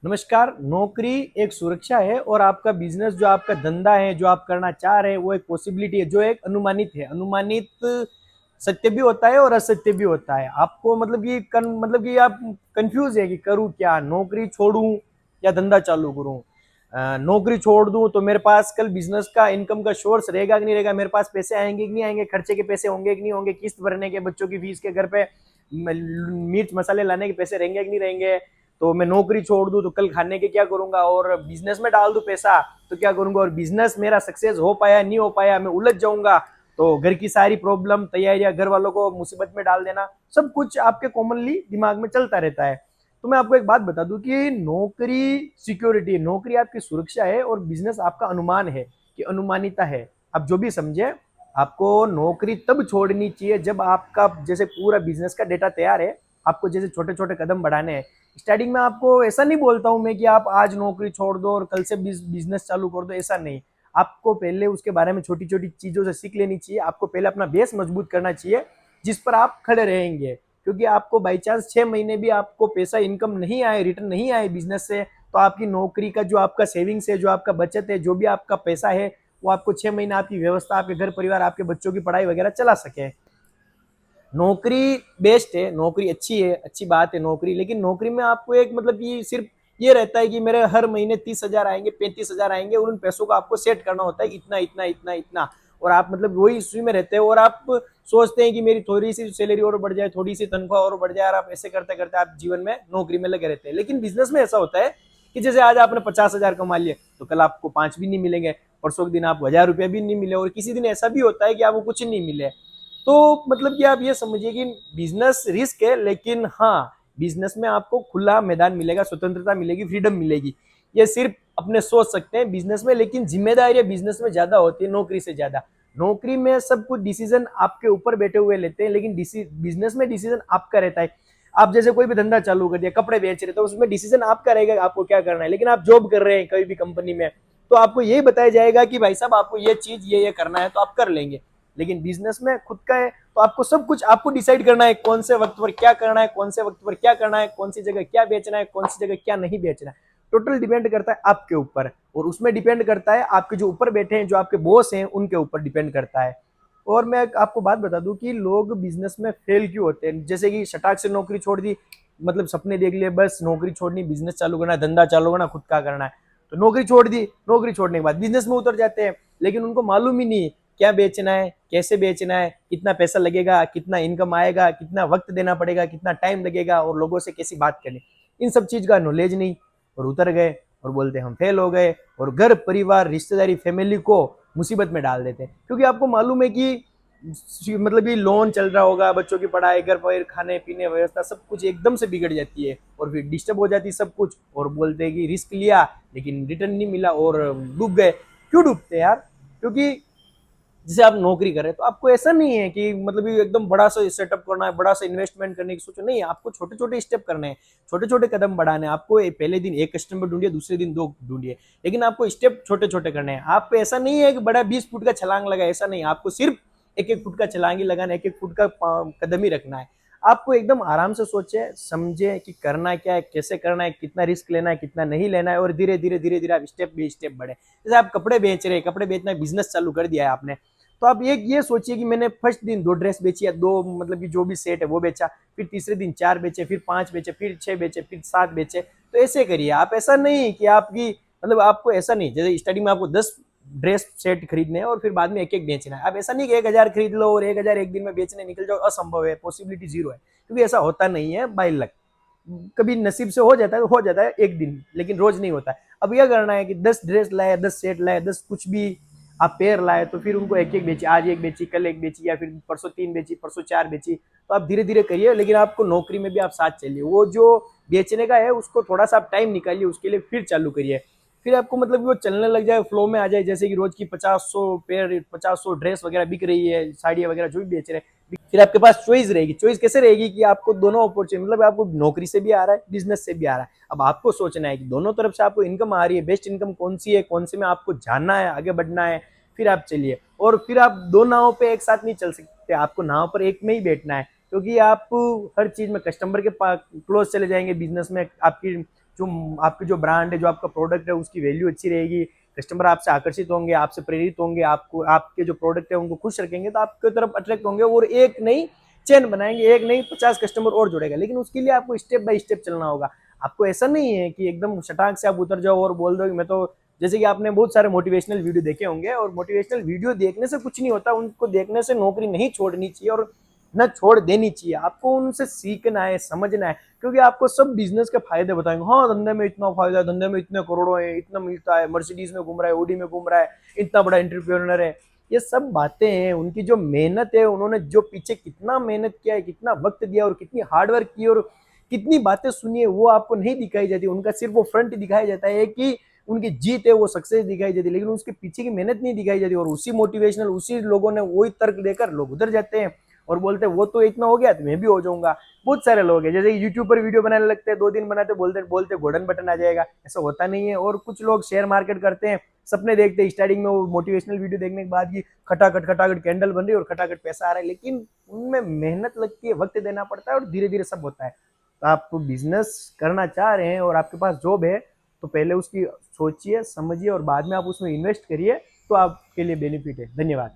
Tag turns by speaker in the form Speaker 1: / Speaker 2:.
Speaker 1: नमस्कार। नौकरी एक सुरक्षा है और आपका बिजनेस जो आपका धंधा है, जो आप करना चाह रहे हैं, वो एक पॉसिबिलिटी है, जो एक अनुमानित है। अनुमानित सत्य भी होता है और असत्य भी होता है। आपको मतलब कि आप कंफ्यूज है कि करूँ क्या, नौकरी छोड़ूं या धंधा चालू करूं। नौकरी छोड़ दूं तो मेरे पास कल बिजनेस का इनकम का सोर्स रहेगा कि नहीं रहेगा, मेरे पास पैसे आएंगे कि नहीं आएंगे, खर्चे के पैसे होंगे कि नहीं होंगे, किस्त भरने के, बच्चों की फीस के, घर पे मिर्च मसाले लाने के पैसे रहेंगे कि नहीं रहेंगे। तो मैं नौकरी छोड़ दूं तो कल खाने के क्या करूंगा, और बिजनेस में डाल दूं पैसा तो क्या करूंगा, और बिजनेस मेरा सक्सेस हो पाया नहीं हो पाया, मैं उलझ जाऊंगा तो घर की सारी प्रॉब्लम तैयारियां, घर वालों को मुसीबत में डाल देना, सब कुछ आपके कॉमनली दिमाग में चलता रहता है। तो मैं आपको एक बात बता दूं कि नौकरी सिक्योरिटी है, नौकरी आपकी सुरक्षा है और बिजनेस आपका अनुमान है कि अनुमानिता है। आप जो भी समझे, आपको नौकरी तब छोड़नी चाहिए जब आपका जैसे पूरा बिजनेस का डेटा तैयार है, आपको जैसे छोटे छोटे कदम बढ़ाने हैं। स्टार्टिंग में आपको ऐसा नहीं बोलता हूं मैं कि आप आज नौकरी छोड़ दो और कल से बिजनेस चालू कर दो, ऐसा नहीं। आपको पहले उसके बारे में छोटी छोटी चीजों से सीख लेनी चाहिए। आपको पहले अपना बेस मजबूत करना चाहिए जिस पर आप खड़े रहेंगे। क्योंकि आपको बाई चांस 6 महीने भी आपको पैसा इनकम नहीं आए, रिटर्न नहीं आए बिजनेस से, तो आपकी नौकरी का जो आपका सेविंग्स है, जो आपका बचत है, जो भी आपका पैसा है, वो आपको 6 महीने आपकी व्यवस्था, आपके घर परिवार, आपके बच्चों की पढ़ाई वगैरह चला सके। नौकरी बेस्ट है, नौकरी अच्छी है, अच्छी बात है नौकरी, लेकिन नौकरी में आपको एक कि सिर्फ ये रहता है कि मेरे हर महीने 30,000 आएंगे, 35,000 आएंगे, और उन पैसों को आपको सेट करना होता है, इतना इतना इतना इतना। और आप वही इश्यू में रहते हैं और आप सोचते हैं कि मेरी थोड़ी सी सैलरी और बढ़ जाए, थोड़ी सी तनख्वाह और बढ़ जाए, और आप ऐसे करते करते आप जीवन में नौकरी में लगे रहते हैं। लेकिन बिजनेस में ऐसा होता है कि जैसे आज आपने 50,000 कमा लिए तो कल आपको 5 भी नहीं मिलेंगे, परसों के दिन आपको 1,000 रुपये भी नहीं मिले, और किसी दिन ऐसा भी होता है कि आपको कुछ नहीं मिले। तो कि आप ये समझिए कि बिजनेस रिस्क है, लेकिन हाँ, बिजनेस में आपको खुला मैदान मिलेगा, स्वतंत्रता मिलेगी, फ्रीडम मिलेगी। ये सिर्फ अपने सोच सकते हैं बिजनेस में, लेकिन जिम्मेदारियां बिजनेस में ज्यादा होती है नौकरी से ज्यादा। नौकरी में सब कुछ डिसीजन आपके ऊपर बैठे हुए लेते हैं, लेकिन बिजनेस में डिसीजन आपका रहता है। आप जैसे कोई भी धंधा चालू कर दिया, कपड़े बेच रहे, तो उसमें डिसीजन आपका रहेगा आपको क्या करना है। लेकिन आप जॉब कर रहे हैं कभी भी कंपनी में, तो आपको यही बताया जाएगा कि भाई साहब आपको ये चीज ये करना है, तो आप कर लेंगे। लेकिन बिजनेस में खुद का है, तो आपको सब कुछ आपको डिसाइड करना है, कौन से वक्त पर क्या करना है, कौन से वक्त पर क्या करना है, कौन सी जगह क्या बेचना है, कौन सी जगह क्या नहीं बेचना है। टोटल डिपेंड करता है आपके ऊपर, और उसमें डिपेंड करता है आपके जो ऊपर बैठे हैं, जो आपके बॉस हैं, उनके ऊपर डिपेंड करता है। और मैं आपको बात बता दूं कि लोग बिजनेस में फेल क्यों होते हैं। जैसे कि शटाक से नौकरी छोड़ दी, सपने देख लिए, बस नौकरी छोड़नी, बिजनेस चालू करना है, धंधा चालू करना, खुद का करना है, तो नौकरी छोड़ दी, नौकरी छोड़ने के बाद बिजनेस में उतर जाते हैं। लेकिन उनको मालूम ही नहीं क्या बेचना है, कैसे बेचना है, कितना पैसा लगेगा, कितना इनकम आएगा, कितना वक्त देना पड़ेगा, कितना टाइम लगेगा, और लोगों से कैसी बात करनी, इन सब चीज का नॉलेज नहीं। और उतर गए और बोलते हम फेल हो गए, और घर परिवार रिश्तेदारी फैमिली को मुसीबत में डाल देते हैं। क्योंकि आपको मालूम है कि ये लोन चल रहा होगा, बच्चों की पढ़ाई, घर पर खाने पीने व्यवस्था, सब कुछ एकदम से बिगड़ जाती है, और फिर डिस्टर्ब हो जाती है सब कुछ, और बोलते हैं कि रिस्क लिया लेकिन रिटर्न नहीं मिला और डूब गए। क्यों डूबते हैं यार? क्योंकि जैसे आप नौकरी कर रहे हैं तो आपको ऐसा नहीं है कि ये एकदम बड़ा सा सेटअप करना है, बड़ा सा इन्वेस्टमेंट करने की सोचो, नहीं, आपको छोटे छोटे स्टेप करने हैं, छोटे छोटे कदम बढ़ाने हैं। आपको पहले दिन एक कस्टमर ढूंढिए, दूसरे दिन दो ढूंढिए, लेकिन आपको स्टेप छोटे छोटे करने हैं। आप ऐसा नहीं है कि बड़ा 20 फुट का छलांग लगा, ऐसा नहीं, आपको सिर्फ एक एक फुट का छलांग ही लगाना, एक एक फुट का कदम ही रखना है। आपको एकदम आराम से सोचे समझे कि करना क्या है, कैसे करना है, कितना रिस्क लेना है, कितना नहीं लेना है, और धीरे धीरे धीरे धीरे आप स्टेप बाई स्टेप बढ़े। जैसे आप कपड़े बेच रहे हैं, कपड़े बेचना बिजनेस चालू कर दिया है आपने, तो आप ये सोचिए कि मैंने फर्स्ट दिन 2 ड्रेस बेची, या दो कि जो भी सेट है वो बेचा, फिर तीसरे दिन 4 बेचे, फिर 5 बेचे, फिर 6 बेचे, फिर 7 बेचे। तो ऐसे करिए आप, ऐसा नहीं कि आपकी आपको ऐसा नहीं, जैसे स्टार्टिंग में आपको 10 ड्रेस सेट खरीदने हैं और फिर बाद में एक एक बेचना है। आप ऐसा नहीं कि 1,000 खरीद लो और 1,000 एक दिन में बेचने निकल जाओ, असंभव है, पॉसिबिलिटी जीरो है, क्योंकि ऐसा होता नहीं है बाय लक। कभी नसीब से हो जाता है, हो जाता है एक दिन, लेकिन रोज नहीं होता है। अब यह करना है कि 10 ड्रेस लाए, 10 सेट लाए, 10 कुछ भी आप पेयर लाए, तो फिर उनको एक एक बेची, आज एक बेची, कल एक बेची, या फिर परसों 3 बेची, परसों 4 बेची। तो आप धीरे धीरे करिए, लेकिन आपको नौकरी में भी आप साथ चलिए। वो जो बेचने का है उसको थोड़ा सा आप टाइम निकालिए, उसके लिए फिर चालू करिए। फिर आपको वो चलने लग जाए, फ्लो में आ जाए, जैसे कि रोज की 50-100 पेयर, 50-100 ड्रेस वगैरह बिक रही है, साड़ियाँ वगैरह जो भी बेच रहे हैं, फिर आपके पास चॉइस रहेगी। चॉइस कैसे रहेगी कि आपको दोनों अपॉर्चुनिटी, आपको नौकरी से भी आ रहा है, बिजनेस से भी आ रहा है। अब आपको सोचना है कि दोनों तरफ से आपको इनकम आ रही है, बेस्ट इनकम कौन सी है, कौन से में आपको जानना है, आगे बढ़ना है, फिर आप चलिए। और फिर आप दो नाव पे एक साथ नहीं चल सकते, आपको नाव पर एक में ही बैठना है, क्योंकि आप हर चीज में कस्टमर के पास क्लोज चले जाएंगे, बिजनेस में आपकी जो आपकी जो ब्रांड है, जो आपका प्रोडक्ट है, उसकी वैल्यू अच्छी रहेगी, कस्टमर आपसे आकर्षित होंगे, आपसे प्रेरित होंगे, आपको आपके जो प्रोडक्ट है उनको खुश रखेंगे, तो आपकी तरफ अट्रैक्ट होंगे और एक नई चेन बनाएंगे, एक नई 50 कस्टमर और जुड़ेगा। लेकिन उसके लिए आपको स्टेप बाय स्टेप चलना होगा। आपको ऐसा नहीं है कि एकदम शटाक से आप उतर जाओ और बोल दो कि मैं तो, जैसे कि आपने बहुत सारे मोटिवेशनल वीडियो देखे होंगे, और मोटिवेशनल वीडियो देखने से कुछ नहीं होता, उनको देखने से नौकरी नहीं छोड़नी चाहिए और न छोड़ देनी चाहिए। आपको उनसे सीखना है, समझना है, क्योंकि आपको सब बिजनेस के फायदे बताएंगे। हाँ, धंधे में इतना फायदा है, धंधे में इतने करोड़ों है, इतना मिलता है, मर्सिडीज में घूम रहा है, ओडी में घूम रहा है, इतना बड़ा एंटरप्रेन्योर है। ये सब बातें हैं, उनकी जो मेहनत है, उन्होंने जो पीछे कितना मेहनत किया है, कितना वक्त दिया और कितनी हार्डवर्क की और कितनी बातें सुनी है, वो आपको नहीं दिखाई जाती। उनका सिर्फ वो फ्रंट दिखाया जाता है कि उनकी जीत है, वो सक्सेस दिखाई जाती है, लेकिन उसके पीछे की मेहनत नहीं दिखाई जाती। और उसी मोटिवेशनल, उसी लोगों ने वही तर्क देकर लोग उधर जाते हैं और बोलते हैं वो तो इतना हो गया तो मैं भी हो जाऊंगा। बहुत सारे लोग हैं, जैसे यूट्यूब पर वीडियो बनाने लगते हैं, 2 दिन बनाते बोलते बोलते गोल्डन बटन आ जाएगा, ऐसा होता नहीं है। और कुछ लोग शेयर मार्केट करते हैं, सपने देखते हैं स्टार्टिंग में वो मोटिवेशनल वीडियो देखने के बाद की खटाखट कैंडल बन रही है और खटाखट पैसा आ रहा है, लेकिन उनमें मेहनत लगती है, वक्त देना पड़ता है और धीरे धीरे सब होता है। तो आप बिजनेस करना चाह रहे हैं और आपके पास जॉब है, तो पहले उसकी सोचिए, समझिए और बाद में आप उसमें इन्वेस्ट करिए, तो आपके लिए बेनिफिट है। धन्यवाद।